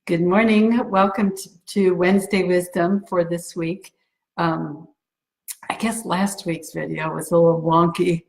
Good morning. Welcome to Wednesday Wisdom for this week. I guess last week's video was a little wonky,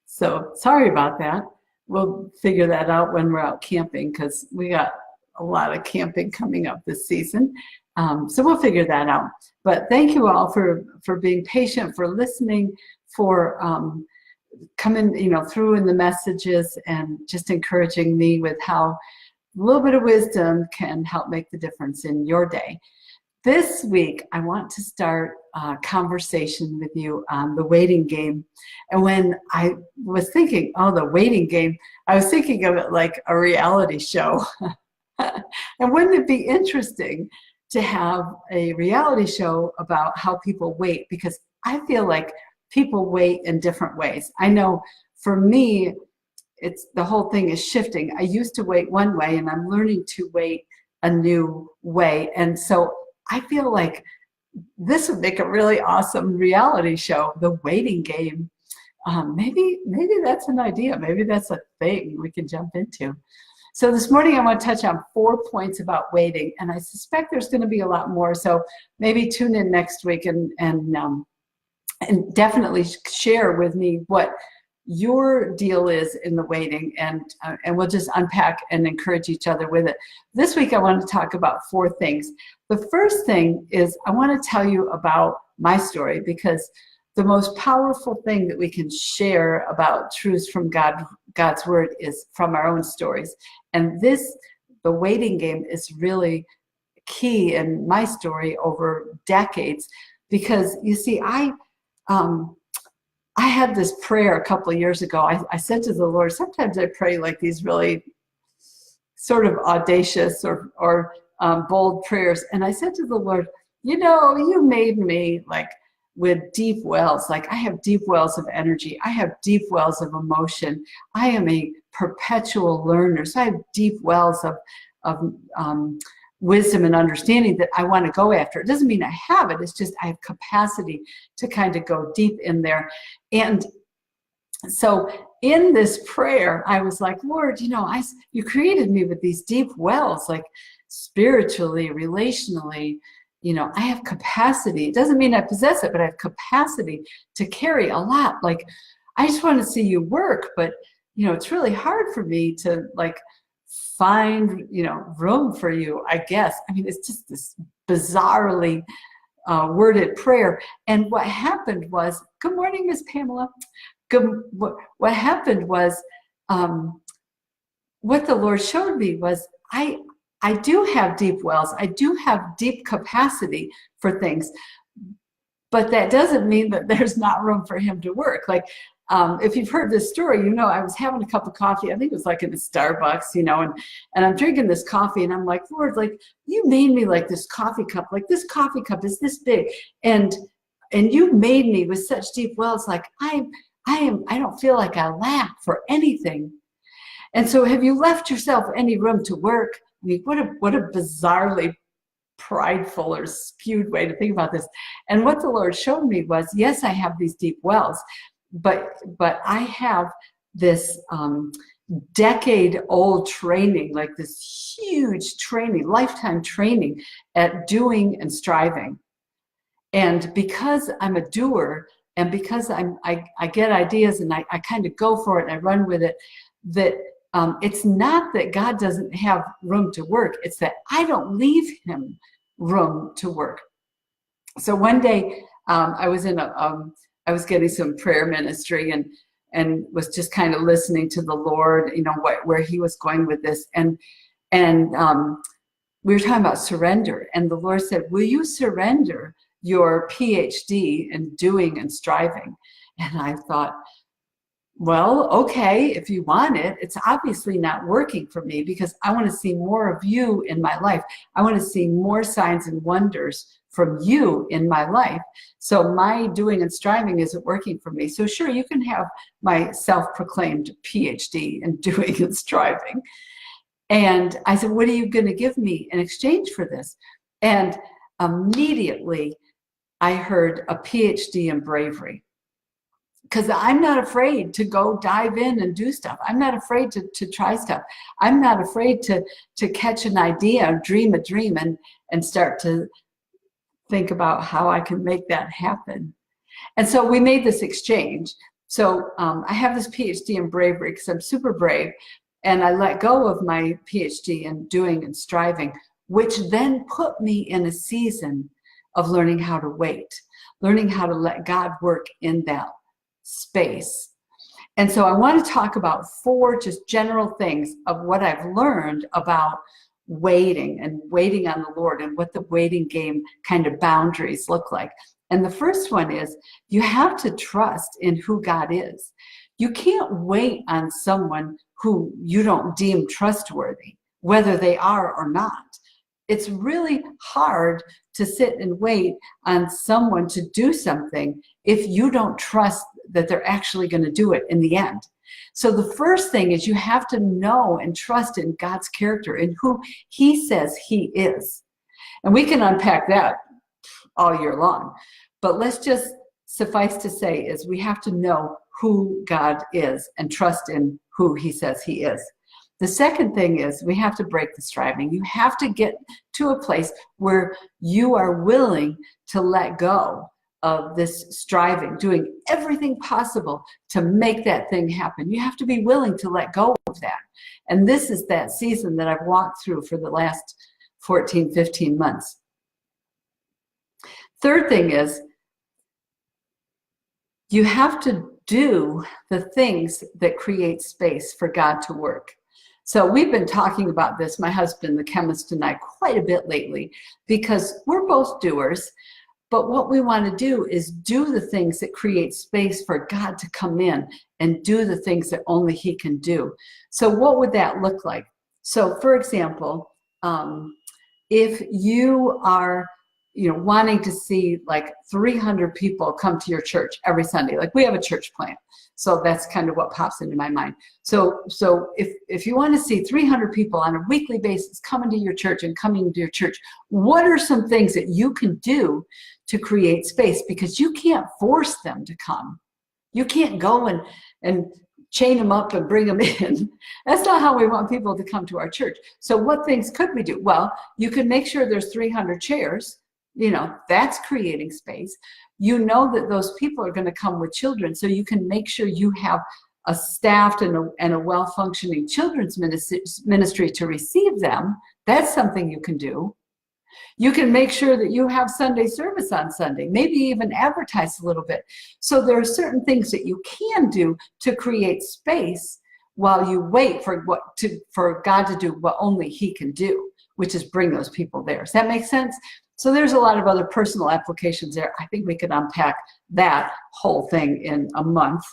so sorry about that. We'll figure that out when we're out camping because we got a lot of camping coming up this season. So we'll figure that out. But thank you all for being patient, for listening, for coming through in the messages and just encouraging me with how a little bit of wisdom can help make the difference in your day. This week, I want to start a conversation with you on the waiting game. And when I was thinking, oh, the waiting game, I was thinking of it like a reality show. And wouldn't it be interesting to have a reality show about how people wait? Because I feel like people wait in different ways. I know for me, the whole thing is shifting. I used to wait one way and I'm learning to wait a new way. And so I feel like this would make a really awesome reality show, the waiting game. Maybe that's an idea. Maybe that's a thing we can jump into. So this morning I want to touch on 4 points about waiting, and I suspect there's going to be a lot more. So maybe tune in next week and definitely share with me what your deal is in the waiting, and we'll just unpack and encourage each other with it. This week I want to talk about 4 things. The first thing is I want to tell you about my story, because the most powerful thing that we can share about truths from God's word is from our own stories. And the waiting game is really key in my story over decades, because you see, I had this prayer a couple of years ago. I said to the Lord, sometimes I pray like these really sort of audacious or bold prayers. And I said to the Lord, you made me like with deep wells. Like I have deep wells of energy. I have deep wells of emotion. I am a perpetual learner. So I have deep wells of wisdom and understanding that I want to go after. It doesn't mean I have it. It's just I have capacity to kind of go deep in there. And so in this prayer, I was like, Lord, you created me with these deep wells, like spiritually, relationally. I have capacity. It doesn't mean I possess it, but I have capacity to carry a lot. Like, I just want to see you work, but it's really hard for me to like find room for you, I guess. I mean, it's just this bizarrely worded prayer. And what happened was, good morning, Miss Pamela. What happened was, what the Lord showed me was I do have deep wells. I do have deep capacity for things, but that doesn't mean that there's not room for him to work. Like, if you've heard this story, I was having a cup of coffee. I think it was like in a Starbucks, and I'm drinking this coffee, and I'm like, Lord, like you made me like this coffee cup. Like this coffee cup is this big, and you made me with such deep wells. Like I don't feel like I lack for anything. And so, have you left yourself any room to work? I mean, what a bizarrely prideful or skewed way to think about this. And what the Lord showed me was, yes, I have these deep wells. But I have this decade-old training, like this huge training, lifetime training at doing and striving. And because I'm a doer, and because I get ideas and I kind of go for it and I run with it, that it's not that God doesn't have room to work. It's that I don't leave him room to work. So one day I was in I was getting some prayer ministry and was just kind of listening to the Lord, where he was going with this. And we were talking about surrender. And the Lord said, will you surrender your PhD in doing and striving? And I thought, well, okay, if you want it. It's obviously not working for me, because I want to see more of you in my life. I want to see more signs and wonders from you in my life. So my doing and striving isn't working for me. So sure, you can have my self-proclaimed PhD in doing and striving. And I said, what are you going to give me in exchange for this? And immediately I heard a PhD in bravery. because I'm not afraid to go dive in and do stuff. I'm not afraid to try stuff. I'm not afraid to catch an idea, dream a dream, and start to think about how I can make that happen. And so we made this exchange. So I have this PhD in bravery because I'm super brave, and I let go of my PhD in doing and striving, which then put me in a season of learning how to wait, learning how to let God work in that space. And so I want to talk about 4 just general things of what I've learned about waiting and waiting on the Lord and what the waiting game kind of boundaries look like. And the first one is you have to trust in who God is. You can't wait on someone who you don't deem trustworthy, whether they are or not. It's really hard to sit and wait on someone to do something if you don't trust that they're actually going to do it in the end. So the first thing is you have to know and trust in God's character and who he says he is. And we can unpack that all year long. But let's just suffice to say is we have to know who God is and trust in who he says he is. The second thing is we have to break the striving. You have to get to a place where you are willing to let go of this striving, doing everything possible to make that thing happen. You have to be willing to let go of that. And this is that season that I've walked through for the last 14, 15 months. Third thing is you have to do the things that create space for God to work. So we've been talking about this, my husband, the chemist, and I, quite a bit lately, because we're both doers, but what we want to do is do the things that create space for God to come in and do the things that only he can do. So what would that look like? So for example, if you are wanting to see like 300 people come to your church every Sunday, like we have a church plant. So that's kind of what pops into my mind. So if you want to see 300 people on a weekly basis coming to your church, what are some things that you can do to create space? Because you can't force them to come. You can't go and chain them up and bring them in. That's not how we want people to come to our church. So what things could we do? Well, you could make sure there's 300 chairs. That's creating space. You know that those people are going to come with children, so you can make sure you have a staffed and a well-functioning children's ministry to receive them. That's something you can do. You can make sure that you have Sunday service on Sunday, maybe even advertise a little bit. So there are certain things that you can do to create space while you wait for God to do what only he can do, which is bring those people there. Does that make sense? So there's a lot of other personal applications there. I think we could unpack that whole thing in a month.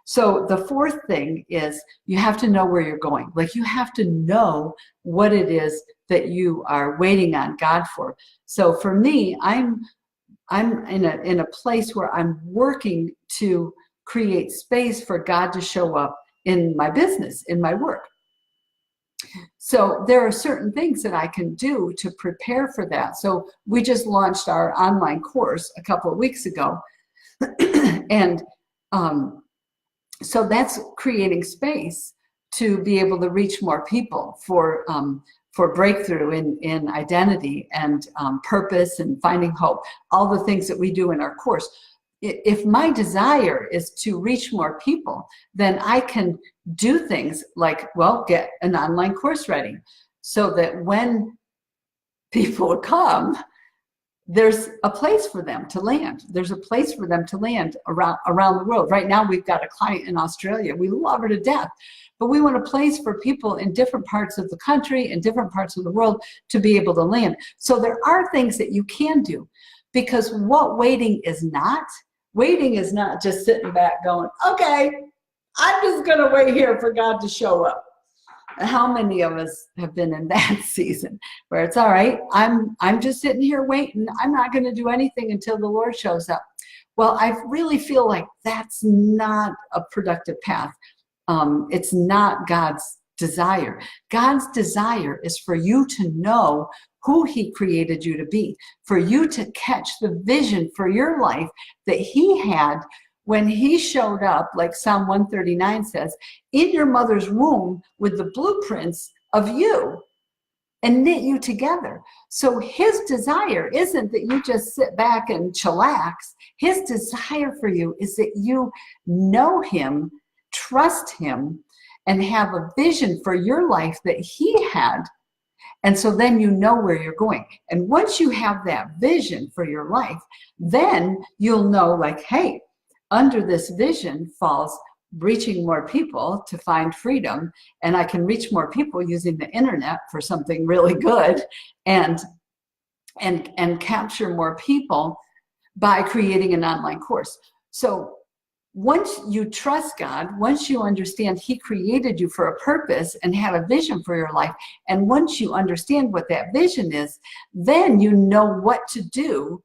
So the fourth thing is you have to know where you're going. Like you have to know what it is that you are waiting on God for. So for me, I'm in a place where I'm working to create space for God to show up in my business, in my work. So there are certain things that I can do to prepare for that. So we just launched our online course a couple of weeks ago. And so that's creating space to be able to reach more people for breakthrough in identity and purpose and finding hope, all the things that we do in our course. If my desire is to reach more people, then I can do things like, well, get an online course ready so that when people come, there's a place for them to land. There's a place for them to land around the world. Right now, we've got a client in Australia. We love her to death, but we want a place for people in different parts of the country and different parts of the world to be able to land. So there are things that you can do, because what waiting is not just sitting back going, okay, I'm just going to wait here for God to show up. How many of us have been in that season where it's all right, I'm just sitting here waiting. I'm not going to do anything until the Lord shows up. Well, I really feel like that's not a productive path. It's not God's desire. God's desire is for you to know who he created you to be, for you to catch the vision for your life that he had when he showed up, like Psalm 139 says, in your mother's womb with the blueprints of you and knit you together. So his desire isn't that you just sit back and chillax. His desire for you is that you know him, trust him, and have a vision for your life that he had. And so then you know where you're going. And once you have that vision for your life, then you'll know, like, hey, under this vision falls reaching more people to find freedom, and I can reach more people using the internet for something really good, and capture more people by creating an online course. So once you trust God, once you understand he created you for a purpose and had a vision for your life, and once you understand what that vision is, then you know what to do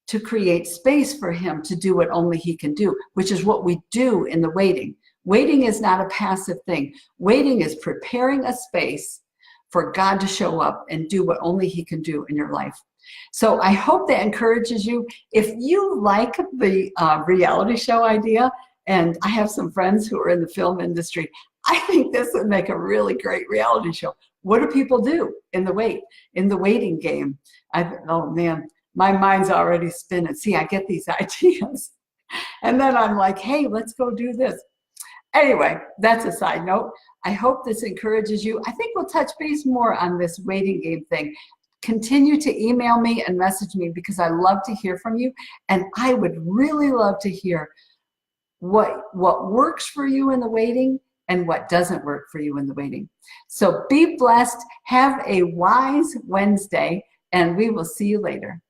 to create space for him to do what only he can do, which is what we do in the waiting. Waiting is not a passive thing. Waiting is preparing a space for God to show up and do what only he can do in your life. So I hope that encourages you. If you like the reality show idea, and I have some friends who are in the film industry, I think this would make a really great reality show. What do people do in the waiting game? Oh man, my mind's already spinning. See, I get these ideas. And then I'm like, hey, let's go do this. Anyway, that's a side note. I hope this encourages you. I think we'll touch base more on this waiting game thing. Continue to email me and message me, because I love to hear from you. And I would really love to hear what works for you in the waiting and what doesn't work for you in the waiting. So be blessed. Have a wise Wednesday, and we will see you later.